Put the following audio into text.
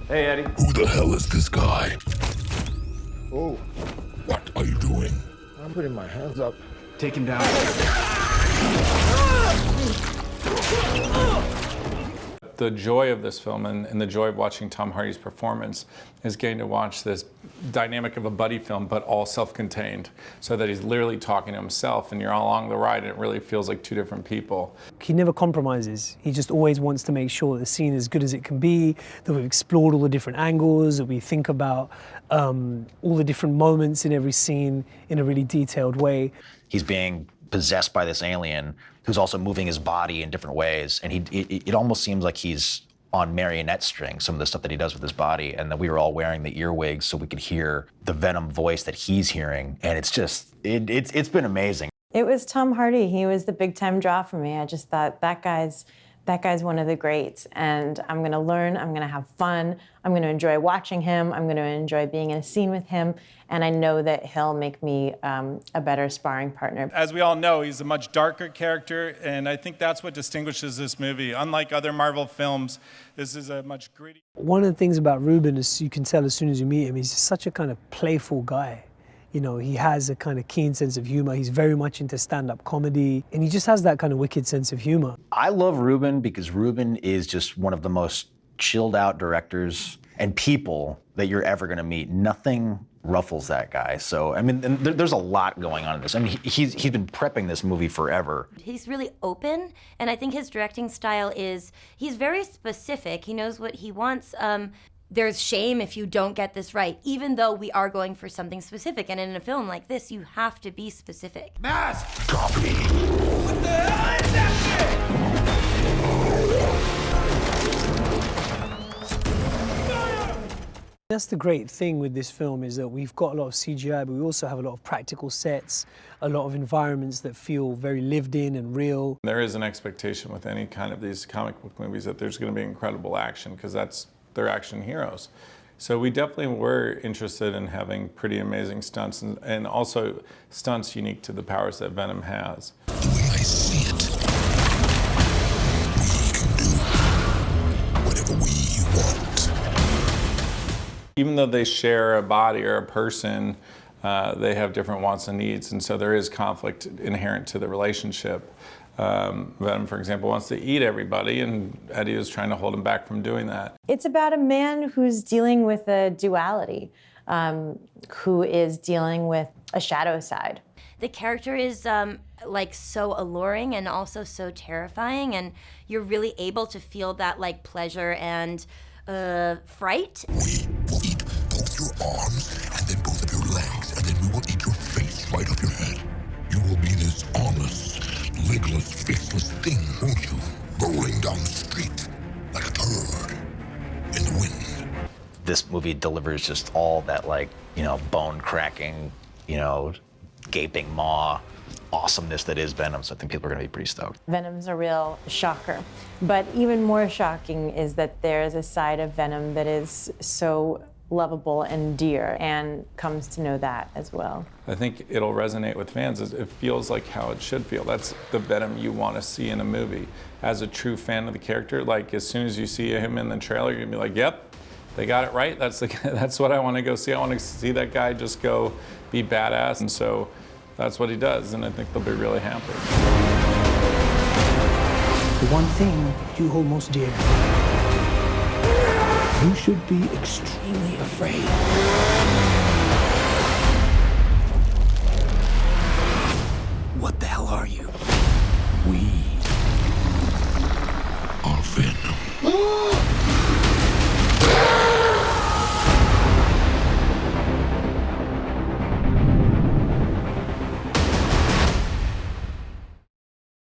Hey, Eddie. Who the hell is this guy? Oh, What are you doing? I'm putting my hands up. Take him down. The joy of this film and the joy of watching Tom Hardy's performance is getting to watch this dynamic of a buddy film, but all self-contained, so that he's literally talking to himself, and you're all along the ride, and it really feels like two different people. He never compromises. He just always wants to make sure that the scene is as good as it can be, that we've explored all the different angles, that we think about all the different moments in every scene in a really detailed way. He's being possessed by this alien who's also moving his body in different ways. And it almost seems like he's on marionette strings, some of the stuff that he does with his body, and that we were all wearing the earwigs so we could hear the Venom voice that he's hearing. And it's just, it's been amazing. It was Tom Hardy. He was the big time draw for me. I just thought that guy's one of the greats, and I'm gonna learn, I'm gonna have fun, I'm gonna enjoy watching him, I'm gonna enjoy being in a scene with him, and I know that he'll make me a better sparring partner. As we all know, he's a much darker character, and I think that's what distinguishes this movie. Unlike other Marvel films, this is a much gritty. One of the things about Ruben is you can tell as soon as you meet him, he's just such a kind of playful guy. You know, he has a kind of keen sense of humor. He's very much into stand-up comedy, and he just has that kind of wicked sense of humor. I love Ruben because Ruben is just one of the most chilled out directors and people that you're ever gonna meet. Nothing ruffles that guy. So, I mean, and there's a lot going on in this. I mean, he's been prepping this movie forever. He's really open, and I think his directing style he's very specific. He knows what he wants. There's shame if you don't get this right, even though we are going for something specific. And in a film like this, you have to be specific. Mask! Copy. What the hell is that thing? That's the great thing with this film, is that we've got a lot of CGI, but we also have a lot of practical sets, a lot of environments that feel very lived in and real. There is an expectation with any kind of these comic book movies that there's going to be incredible action, because they're action heroes. So we definitely were interested in having pretty amazing stunts, and also stunts unique to the powers that Venom has. The way I see it, we can do whatever we want. Even though they share a body or a person, they have different wants and needs, and so there is conflict inherent to the relationship. Venom, for example, wants to eat everybody, and Eddie is trying to hold him back from doing that. It's about a man who's dealing with a duality, who is dealing with a shadow side. The character is like so alluring and also so terrifying, and you're really able to feel that like pleasure and fright. We will eat both your arms and then both of your legs, and then we will eat your face right off your head. You will be this armless, legless, faceless thing, won't you? Rolling down the street like a turd in the wind. This movie delivers just all that, like, you know, bone-cracking, you know, gaping maw awesomeness that is Venom, so I think people are gonna be pretty stoked. Venom's a real shocker, but even more shocking is that there's a side of Venom that is so lovable and dear, and comes to know that as well. I think it'll resonate with fans. It feels like how it should feel. That's the Venom you want to see in a movie. As a true fan of the character, like as soon as you see him in the trailer, you're gonna be like, yep, they got it right. That's what I want to go see. I want to see that guy just go be badass, and so that's what he does, and I think they'll be really happy. The one thing you hold most dear. You should be extremely afraid. What the hell are you? We are Venom.